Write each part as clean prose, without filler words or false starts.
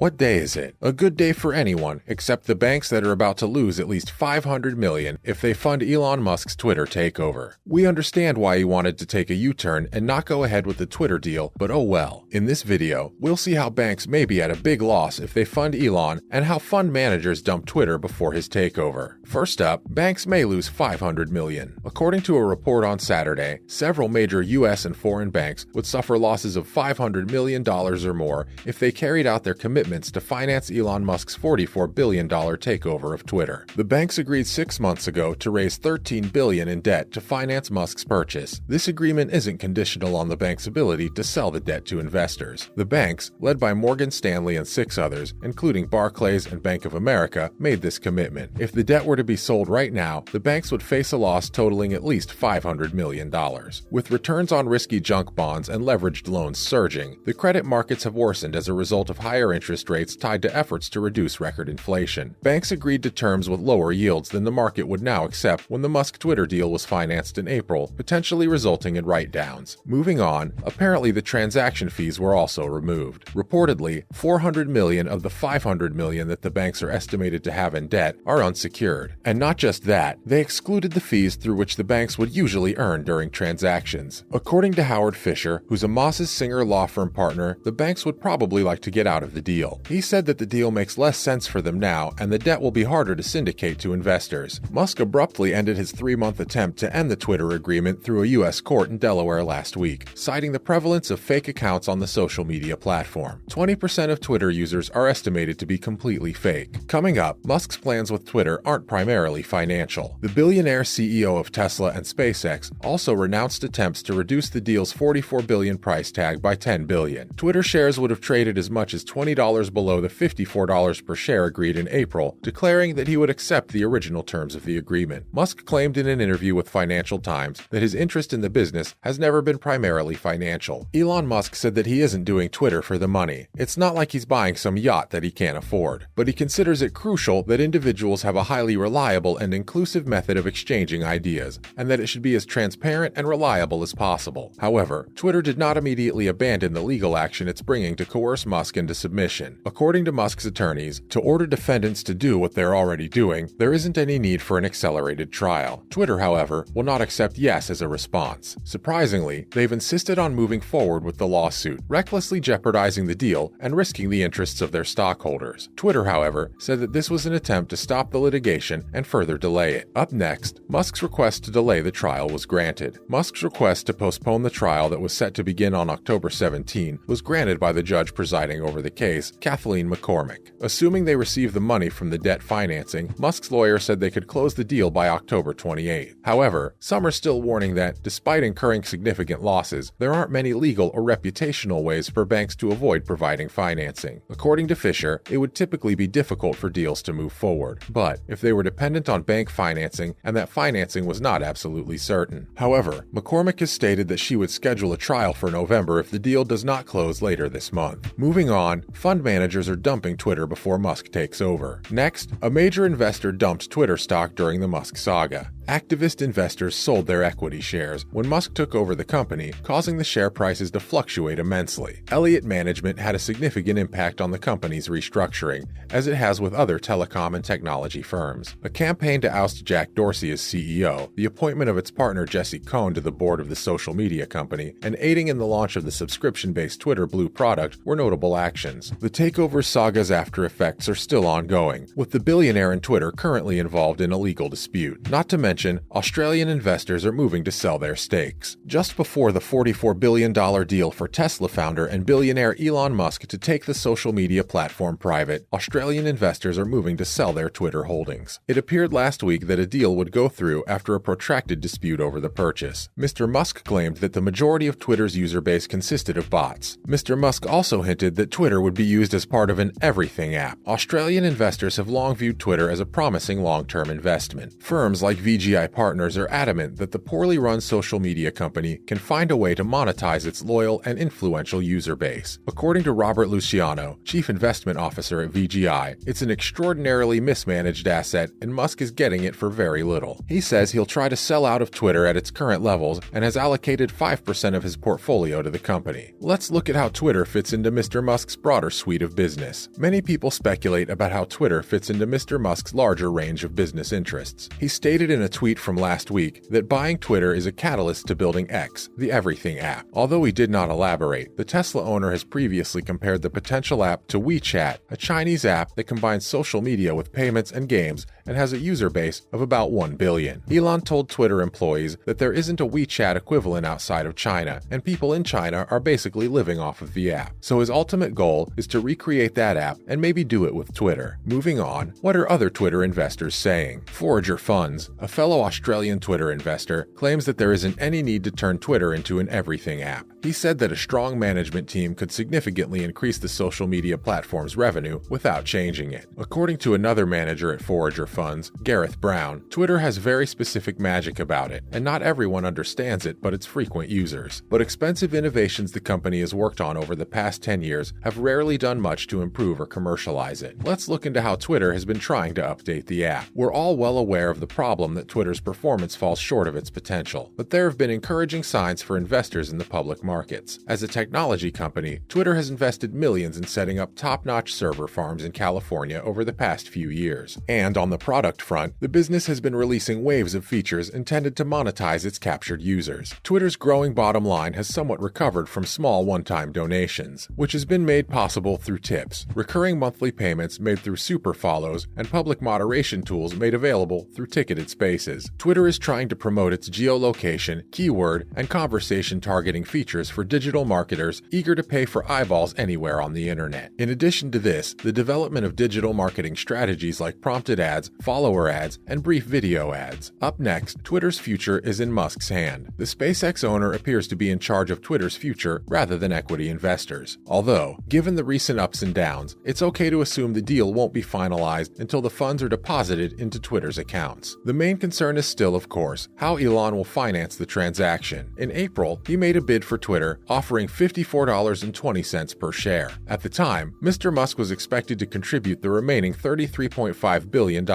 What day is it? A good day for anyone, except the banks that are about to lose at least $500 million if they fund Elon Musk's Twitter takeover. We understand why he wanted to take a U-turn and not go ahead with the Twitter deal, but oh well. In this video, we'll see how banks may be at a big loss if they fund Elon and how fund managers dump Twitter before his takeover. First up, banks may lose $500 million. According to a report on Saturday, several major U.S. and foreign banks would suffer losses of $500 million or more if they carried out their commitments to finance Elon Musk's $44 billion takeover of Twitter. The banks agreed 6 months ago to raise $13 billion in debt to finance Musk's purchase. This agreement isn't conditional on the bank's ability to sell the debt to investors. The banks, led by Morgan Stanley and 6 others, including Barclays and Bank of America, made this commitment. If the debt were to be sold right now, the banks would face a loss totaling at least $500 million. With returns on risky junk bonds and leveraged loans surging, the credit markets have worsened as a result of higher interest rates tied to efforts to reduce record inflation. Banks agreed to terms with lower yields than the market would now accept when the Musk Twitter deal was financed in April, potentially resulting in write-downs. Moving on, apparently the transaction fees were also removed. Reportedly, $400 million of the $500 million that the banks are estimated to have in debt are unsecured. And not just that, they excluded the fees through which the banks would usually earn during transactions. According to Howard Fisher, who's a Moss's Singer law firm partner, the banks would probably like to get out of the deal. He said that the deal makes less sense for them now, and the debt will be harder to syndicate to investors. Musk abruptly ended his 3-month attempt to end the Twitter agreement through a U.S. court in Delaware last week, citing the prevalence of fake accounts on the social media platform. 20% of Twitter users are estimated to be completely fake. Coming up, Musk's plans with Twitter aren't primarily financial. The billionaire CEO of Tesla and SpaceX also renounced attempts to reduce the deal's $44 billion price tag by $10 billion. Twitter shares would have traded as much as $20 below the $54 per share agreed in April, declaring that he would accept the original terms of the agreement. Musk claimed in an interview with Financial Times that his interest in the business has never been primarily financial. Elon Musk said that he isn't doing Twitter for the money. It's not like he's buying some yacht that he can't afford, but he considers it crucial that individuals have a highly reliable and inclusive method of exchanging ideas, and that it should be as transparent and reliable as possible. However, Twitter did not immediately abandon the legal action it's bringing to coerce Musk into submission. According to Musk's attorneys, to order defendants to do what they're already doing, there isn't any need for an accelerated trial. Twitter, however, will not accept yes as a response. Surprisingly, they've insisted on moving forward with the lawsuit, recklessly jeopardizing the deal and risking the interests of their stockholders. Twitter, however, said that this was an attempt to stop the litigation and further delay it. Up next, Musk's request to delay the trial was granted. Musk's request to postpone the trial that was set to begin on October 17 was granted by the judge presiding over the case, Kathleen McCormick. Assuming they received the money from the debt financing, Musk's lawyer said they could close the deal by October 28. However, some are still warning that, despite incurring significant losses, there aren't many legal or reputational ways for banks to avoid providing financing. According to Fisher, it would typically be difficult for deals to move forward, but if they were dependent on bank financing and that financing was not absolutely certain. However, McCormick has stated that she would schedule a trial for November if the deal does not close later this month. Moving on, fund managers are dumping Twitter before Musk takes over. Next, a major investor dumped Twitter stock during the Musk saga. Activist investors sold their equity shares when Musk took over the company, causing the share prices to fluctuate immensely. Elliott Management had a significant impact on the company's restructuring, as it has with other telecom and technology firms. A campaign to oust Jack Dorsey as CEO, the appointment of its partner Jesse Cohn to the board of the social media company, and aiding in the launch of the subscription-based Twitter Blue product were notable actions. The takeover saga's after effects are still ongoing, with the billionaire and Twitter currently involved in a legal dispute. Not to mention, Australian investors are moving to sell their stakes. Just before the $44 billion deal for Tesla founder and billionaire Elon Musk to take the social media platform private, Australian investors are moving to sell their Twitter holdings. It appeared last week that a deal would go through after a protracted dispute over the purchase. Mr. Musk claimed that the majority of Twitter's user base consisted of bots. Mr. Musk also hinted that Twitter would be used as part of an everything app. Australian investors have long viewed Twitter as a promising long-term investment. Firms like VG VGI partners are adamant that the poorly run social media company can find a way to monetize its loyal and influential user base. According to Robert Luciano, Chief Investment Officer at VGI, it's an extraordinarily mismanaged asset and Musk is getting it for very little. He says he'll try to sell out of Twitter at its current levels and has allocated 5% of his portfolio to the company. Let's look at how Twitter fits into Mr. Musk's broader suite of business. Many people speculate about how Twitter fits into Mr. Musk's larger range of business interests. He stated in a tweet from last week that buying Twitter is a catalyst to building X, the everything app. Although he did not elaborate, the Tesla owner has previously compared the potential app to WeChat, a Chinese app that combines social media with payments and games and has a user base of about 1 billion. Elon told Twitter employees that there isn't a WeChat equivalent outside of China, and people in China are basically living off of the app. So his ultimate goal is to recreate that app and maybe do it with Twitter. Moving on, what are other Twitter investors saying? Forager Funds, a fellow Australian Twitter investor, claims that there isn't any need to turn Twitter into an everything app. He said that a strong management team could significantly increase the social media platform's revenue without changing it. According to another manager at Forager Funds, Gareth Brown, Twitter has very specific magic about it, and not everyone understands it but its frequent users. But expensive innovations the company has worked on over the past 10 years have rarely done much to improve or commercialize it. Let's look into how Twitter has been trying to update the app. We're all well aware of the problem that Twitter's performance falls short of its potential, but there have been encouraging signs for investors in the public markets. As a technology company, Twitter has invested millions in setting up top-notch server farms in California over the past few years. And on the product front, the business has been releasing waves of features intended to monetize its captured users. Twitter's growing bottom line has somewhat recovered from small one-time donations, which has been made possible through tips, recurring monthly payments made through super follows, and public moderation tools made available through ticketed spaces. Twitter is trying to promote its geolocation, keyword, and conversation targeting features for digital marketers eager to pay for eyeballs anywhere on the internet. In addition to this, the development of digital marketing strategies like prompted ads, follower ads, and brief video ads. Up next, Twitter's future is in Musk's hand. The SpaceX owner appears to be in charge of Twitter's future rather than equity investors. Although, given the recent ups and downs, it's okay to assume the deal won't be finalized until the funds are deposited into Twitter's accounts. The main concern is still, of course, how Elon will finance the transaction. In April, he made a bid for Twitter, offering $54.20 per share. At the time, Mr. Musk was expected to contribute the remaining $33.5 billion,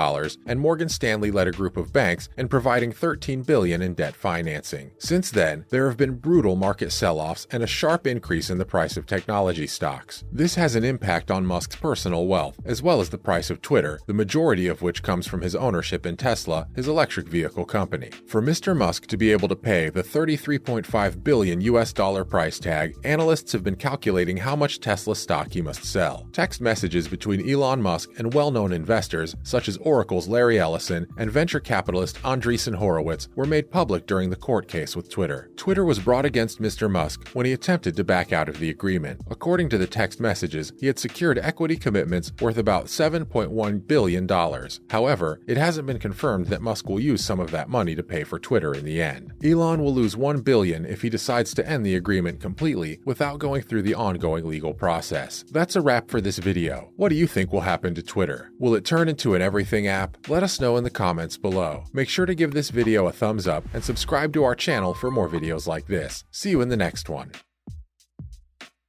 and Morgan Stanley led a group of banks in providing $13 billion in debt financing. Since then, there have been brutal market sell-offs and a sharp increase in the price of technology stocks. This has an impact on Musk's personal wealth, as well as the price of Twitter, the majority of which comes from his ownership in Tesla, his electric vehicle company. For Mr. Musk to be able to pay the $33.5 billion price tag, analysts have been calculating how much Tesla stock he must sell. Text messages between Elon Musk and well-known investors, such as Oracle's Larry Ellison and venture capitalist Andreessen Horowitz, were made public during the court case with Twitter. Twitter was brought against Mr. Musk when he attempted to back out of the agreement. According to the text messages, he had secured equity commitments worth about $7.1 billion. However, it hasn't been confirmed that Musk will use some of that money to pay for Twitter in the end. Elon will lose $1 billion if he decides to end the agreement completely without going through the ongoing legal process. That's a wrap for this video. What do you think will happen to Twitter? Will it turn into an everything app? Let us know in the comments below. Make sure to give this video a thumbs up and subscribe to our channel for more videos like this. See you in the next one.